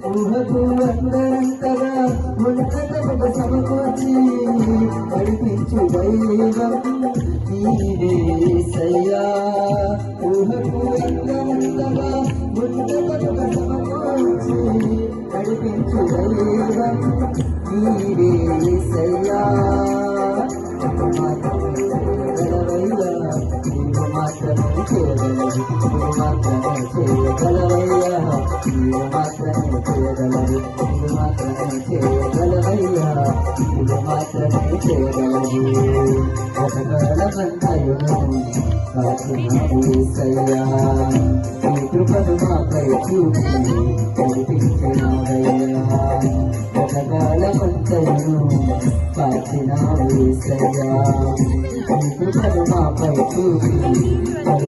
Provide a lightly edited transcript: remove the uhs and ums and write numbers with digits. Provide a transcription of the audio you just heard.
ఊహకు అందరంతగా ఉన్నతముగా సమకూర్చి నడిపించు దైవం నీవే యేసయ్యా. ఊహకు అందరంతగా ఉన్నతముగా సమకూర్చి నడిపించు దైవం నీవే యేసయ్యా. మాత్రమే చేయగలవు, మాత్రమే చేయగలవయ్యా, నీవు మాత్రమే చేయగలవు, నీవు మాత్రమే చేయగలవయ్యా, నీవు మాత్రమే చేయగలవు. ఒకగలమంతయును కాచినావు యేసయ్యా, నీ కృపను మాపై చూపి నడిపించినావయ్యా. ఒకగలమంతయును కాచినావు యేసయ్యా, నీ కృపను మాపై చూపి